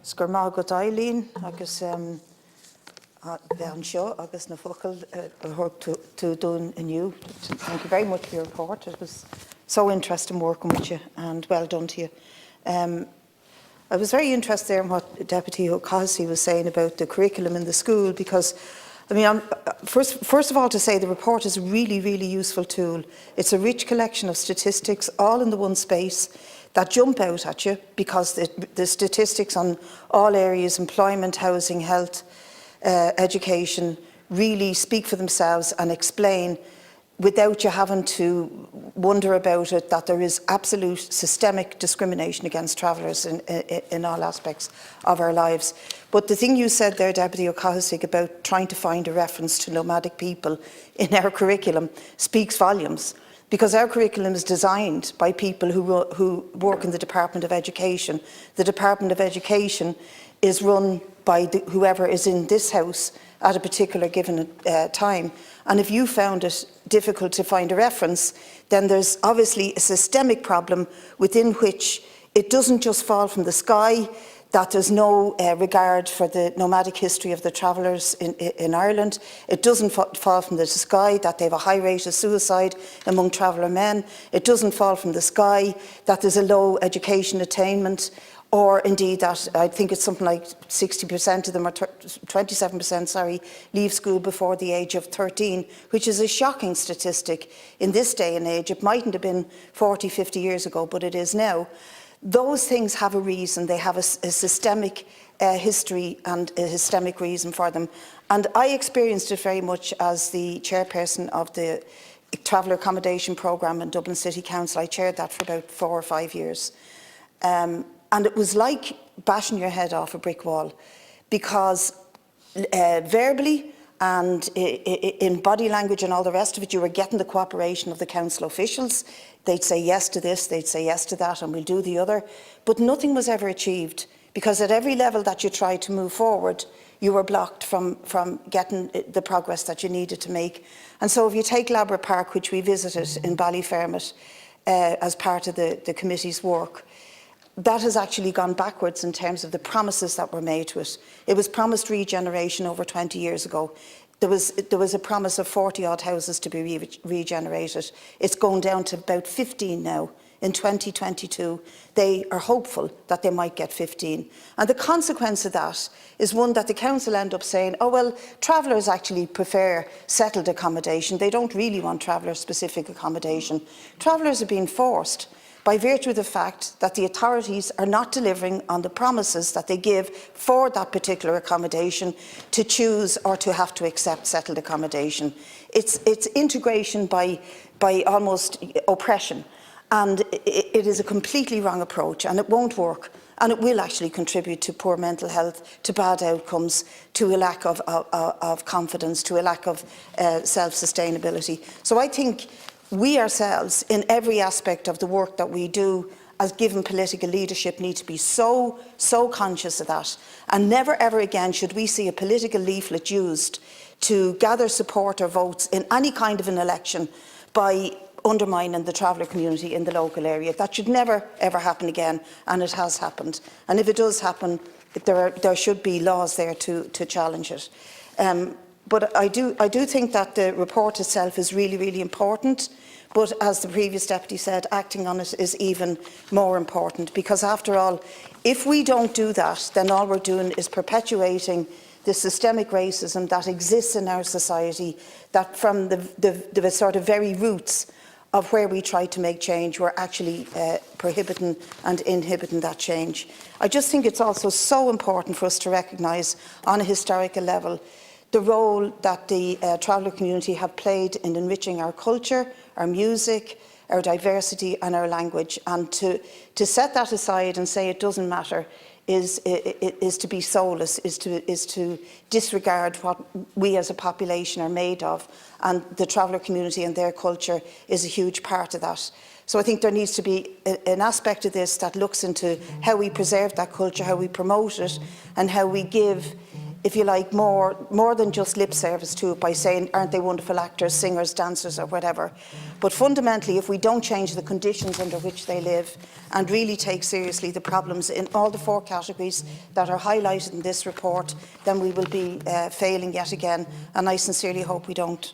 Sgurmá go Dailín agus bhean seo agus na focail to dún aniu. Thank you very much for your report. It was so interesting working with you, and well done to you. I was very interested there in what Deputy O'Cahissy was saying about the curriculum in the school, because I mean, first of all, to say the report is a really, really useful tool. It's a rich collection of statistics, all in the one space, that jump out at you, because the statistics on all areas, employment, housing, health, education, really speak for themselves and explain, without you having to wonder about it, that there is absolute systemic discrimination against travellers in all aspects of our lives. But the thing you said there, Deputy O'Cahissy, about trying to find a reference to nomadic people in our curriculum speaks volumes, because our curriculum is designed by people who work in the Department of Education. The Department of Education is run by whoever is in this House at a particular given time. And if you found it difficult to find a reference, then there's obviously a systemic problem within which it doesn't just fall from the sky, that there's no regard for the nomadic history of the travellers in Ireland. It doesn't fall from the sky that they have a high rate of suicide among traveller men. It doesn't fall from the sky that there's a low education attainment, or indeed that I think it's something like 60% of them, or 27%, sorry, leave school before the age of 13, which is a shocking statistic in this day and age. It mightn't have been 40, 50 years ago, but it is now. Those things have a reason. They have a systemic history and a systemic reason for them. And I experienced it very much as the chairperson of the Traveller Accommodation Programme in Dublin City Council. I chaired that for about 4 or 5 years. And it was like bashing your head off a brick wall, because verbally and in body language and all the rest of it, you were getting the cooperation of the council officials. They'd say yes to this, they'd say yes to that, and we'll do the other. But nothing was ever achieved, because at every level that you tried to move forward, you were blocked from getting the progress that you needed to make. And so if you take Labra Park, which we visited in Ballyfermot as part of the committee's work, that has actually gone backwards in terms of the promises that were made to it. It was promised regeneration over 20 years ago. There was a promise of 40-odd houses to be regenerated. It's going down to about 15 now. In 2022, they are hopeful that they might get 15. And the consequence of that is one that the council end up saying, oh well, travellers actually prefer settled accommodation. They don't really want traveller-specific accommodation. Travellers are being forced, by virtue of the fact that the authorities are not delivering on the promises that they give for that particular accommodation, to choose or to have to accept settled accommodation. It's integration by almost oppression, and it is a completely wrong approach, and it won't work, and it will actually contribute to poor mental health, to bad outcomes, to a lack of confidence, to a lack of self-sustainability. So I think we ourselves, in every aspect of the work that we do as given political leadership, need to be so conscious of that. And never ever again should we see a political leaflet used to gather support or votes in any kind of an election by undermining the traveller community in the local area. That should never ever happen again, and it has happened. And if it does happen, there should be laws there to challenge it. But I do think that the report itself is really, really important. But as the previous deputy said, acting on it is even more important, because after all, if we don't do that, then all we're doing is perpetuating the systemic racism that exists in our society, that from the sort of very roots of where we try to make change, we're actually prohibiting and inhibiting that change. I just think it's also so important for us to recognise on a historical level the role that the traveller community have played in enriching our culture, our music, our diversity and our language. And to set that aside and say it doesn't matter is to be soulless, is to disregard what we as a population are made of. And the traveller community and their culture is a huge part of that. So I think there needs to be an aspect of this that looks into how we preserve that culture, how we promote it, and how we give if you like, more than just lip service to it by saying, aren't they wonderful actors, singers, dancers or whatever. But fundamentally, if we don't change the conditions under which they live and really take seriously the problems in all the 4 categories that are highlighted in this report, then we will be failing yet again, and I sincerely hope we don't.